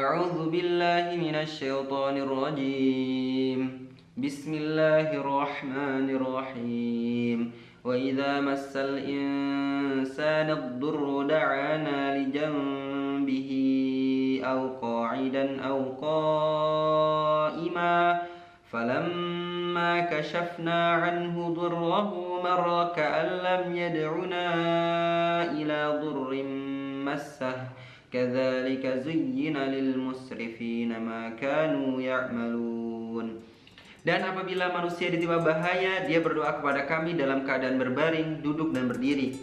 أعوذ بالله من الشيطان الرجيم. بسم الله الرحمن الرحيم. وإذا مس الإنسان الضر دعانا لجنبه أو قاعدا أو قائما فلما كشفنا عنه ضره مر كأن لم يدعنا إلى ضر مسه كذلك زين للمسرفين ما كانوا يعملون. Dan apabila manusia ditimpa bahaya, dia berdoa kepada kami dalam keadaan berbaring, duduk dan berdiri.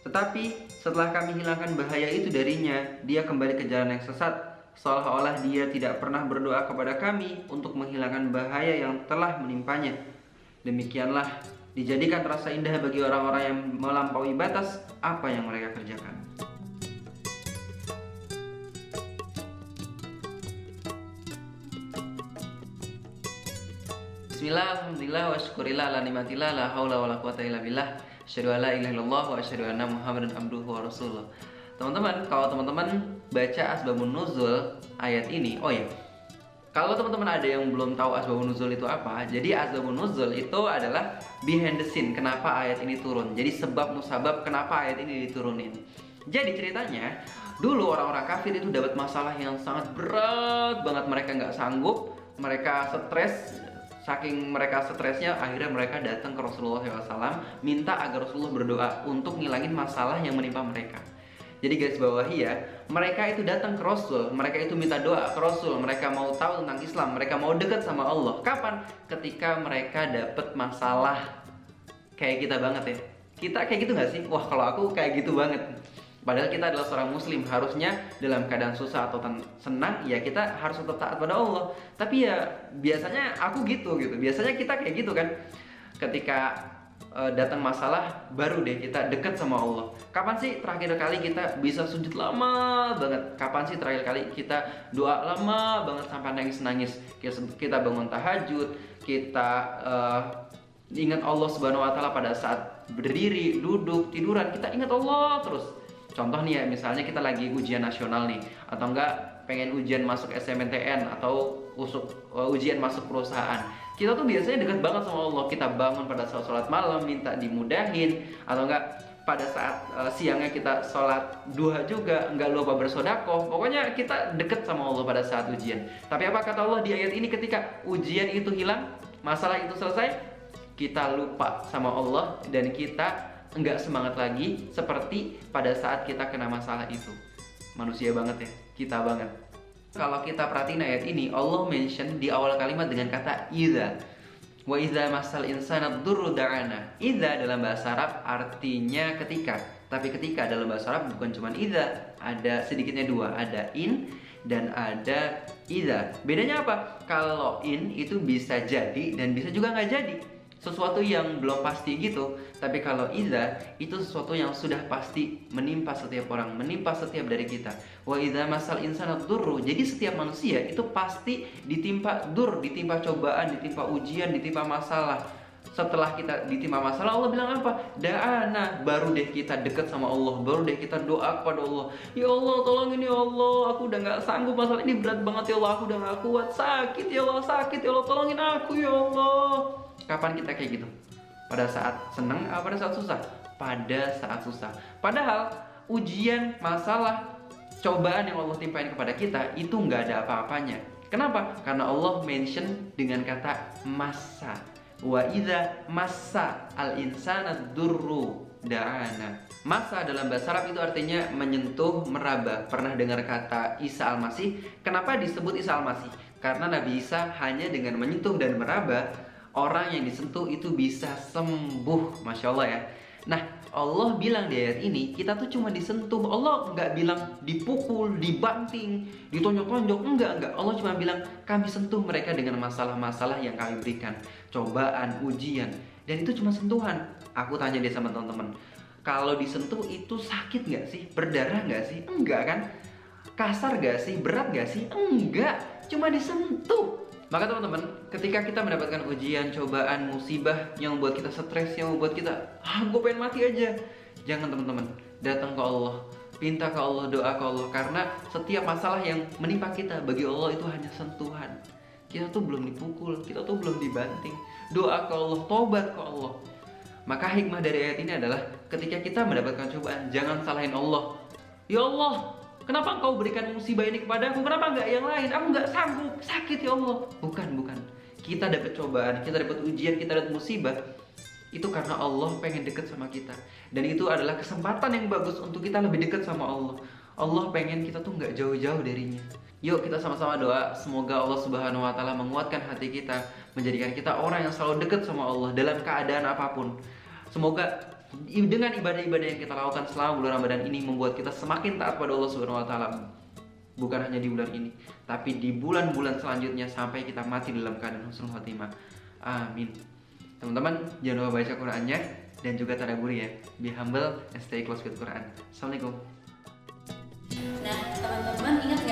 Tetapi setelah kami hilangkan bahaya itu darinya, dia kembali ke jalan yang sesat, seolah-olah dia tidak pernah berdoa kepada kami untuk menghilangkan bahaya yang telah menimpanya. Demikianlah dijadikan terasa indah bagi orang-orang yang melampaui batas apa yang mereka kerjakan. Bismillah, alhamdulillah, wa syukurillah, ala nimatillah, la hawla wa la quwata illa billah, asyhadu an la ilaha illallah wa asyhadu anna muhammadan abduhu wa rasuluh. Teman-teman, kalau teman-teman baca asbabun nuzul ayat ini, kalau teman-teman ada yang belum tahu asbabun nuzul itu apa, jadi asbabun nuzul itu adalah behind the scene, kenapa ayat ini turun. Jadi sebab musabab kenapa ayat ini diturunin. Jadi ceritanya, dulu orang-orang kafir itu dapat masalah yang sangat berat banget, mereka nggak sanggup, mereka stres. Saking mereka stresnya, akhirnya mereka datang ke Rasulullah SAW, minta agar Rasulullah berdoa untuk ngilangin masalah yang menimpa mereka. Jadi garis bawahi ya, mereka itu datang ke Rasul, mereka itu minta doa ke Rasul, mereka mau tahu tentang Islam, mereka mau dekat sama Allah. Kapan? Ketika mereka dapat masalah. Kayak kita banget ya. Kita kayak gitu gak sih? Wah, kalau aku kayak gitu banget. Padahal kita adalah seorang muslim, harusnya dalam keadaan susah atau senang, ya kita harus tetap taat pada Allah. Tapi ya biasanya aku gitu. Biasanya kita kayak gitu kan. Ketika datang masalah, baru deh kita dekat sama Allah. Kapan sih terakhir kali kita bisa sujud lama banget? Kapan sih terakhir kali kita doa lama banget sampai nangis-nangis? Kita bangun tahajud, kita ingat Allah Subhanahu wa Ta'ala pada saat berdiri, duduk, tiduran, kita ingat Allah terus. Contoh nih ya, misalnya kita lagi ujian nasional nih, atau enggak pengen ujian masuk SMPTN atau ujian masuk perusahaan. Kita tuh biasanya dekat banget sama Allah. Kita bangun pada saat sholat malam, minta dimudahin, atau enggak pada saat siangnya kita sholat duha juga, enggak lupa bersodakoh. Pokoknya kita dekat sama Allah pada saat ujian. Tapi apa kata Allah di ayat ini, ketika ujian itu hilang, masalah itu selesai, kita lupa sama Allah dan kita enggak semangat lagi seperti pada saat kita kena masalah itu. Manusia banget ya, kita banget. Kalau kita perhatiin ayat ini, Allah mention di awal kalimat dengan kata idza. Wa idza masal insana dzurru da'ana. Idza dalam bahasa Arab artinya ketika. Tapi ketika dalam bahasa Arab bukan cuma idza, ada sedikitnya dua, ada in dan ada idza. Bedanya apa? Kalau in itu bisa jadi dan bisa juga nggak jadi, sesuatu yang belum pasti gitu. Tapi kalau idza itu sesuatu yang sudah pasti menimpa setiap orang, menimpa setiap dari kita. Wa idza masal insana dzurru. Jadi setiap manusia itu pasti ditimpa dur, ditimpa cobaan, ditimpa ujian, ditimpa masalah. Setelah kita ditimpa masalah, Allah bilang apa? Da'ana, baru deh kita dekat sama Allah, baru deh kita doa kepada Allah. Ya Allah, tolongin ya Allah, aku udah gak sanggup, masalah ini berat banget ya Allah, aku udah gak kuat, sakit ya Allah, tolongin aku ya Allah. Kapan kita kayak gitu? Pada saat senang atau pada saat susah? Pada saat susah. Padahal ujian, masalah, cobaan yang Allah timpain kepada kita itu nggak ada apa-apanya. Kenapa? Karena Allah mention dengan kata massa. Wa idza massa al-insana dzurru da'ana. Massa dalam bahasa Arab itu artinya menyentuh, meraba. Pernah dengar kata Isa Al-Masih? Kenapa disebut Isa Al-Masih? Karena Nabi Isa hanya dengan menyentuh dan meraba, orang yang disentuh itu bisa sembuh. Masya Allah ya. Nah, Allah bilang di ayat ini, kita tuh cuma disentuh. Allah nggak bilang dipukul, dibanting, ditonjok-tonjok. Enggak. Allah cuma bilang, kami sentuh mereka dengan masalah-masalah yang kami berikan, cobaan, ujian. Dan itu cuma sentuhan. Aku tanya deh sama teman-teman, kalau disentuh itu sakit nggak sih? Berdarah nggak sih? Enggak kan? Kasar nggak sih? Berat nggak sih? Enggak. Cuma disentuh. Maka teman-teman, ketika kita mendapatkan ujian, cobaan, musibah yang membuat kita stres, yang membuat kita gue pengen mati aja, jangan teman-teman, datang ke Allah, minta ke Allah, doa ke Allah. Karena setiap masalah yang menimpa kita bagi Allah itu hanya sentuhan. Kita tuh belum dipukul, kita tuh belum dibanting. Doa ke Allah, tobat ke Allah. Maka hikmah dari ayat ini adalah ketika kita mendapatkan cobaan, jangan salahin Allah. Ya Allah, kenapa engkau berikan musibah ini kepada aku? Kenapa enggak yang lain? Aku enggak sanggup, sakit ya Allah. Bukan. Kita dapat cobaan, kita dapat ujian, kita dapat musibah, itu karena Allah pengen deket sama kita. Dan itu adalah kesempatan yang bagus untuk kita lebih dekat sama Allah. Allah pengen kita tuh nggak jauh-jauh darinya. Yuk kita sama-sama doa, semoga Allah Subhanahu wa Ta'ala menguatkan hati kita, menjadikan kita orang yang selalu dekat sama Allah dalam keadaan apapun. Semoga dengan ibadah-ibadah yang kita lakukan selama bulan Ramadan ini membuat kita semakin taat pada Allah Subhanahu wa Ta'ala. Bukan hanya di bulan ini, tapi di bulan-bulan selanjutnya sampai kita mati dalam keadaan husnul khotimah. Amin. Teman-teman jangan lupa baca Qurannya dan juga tadabburi ya. Be humble and stay close with Quran. Assalamualaikum. Nah, teman-teman ingat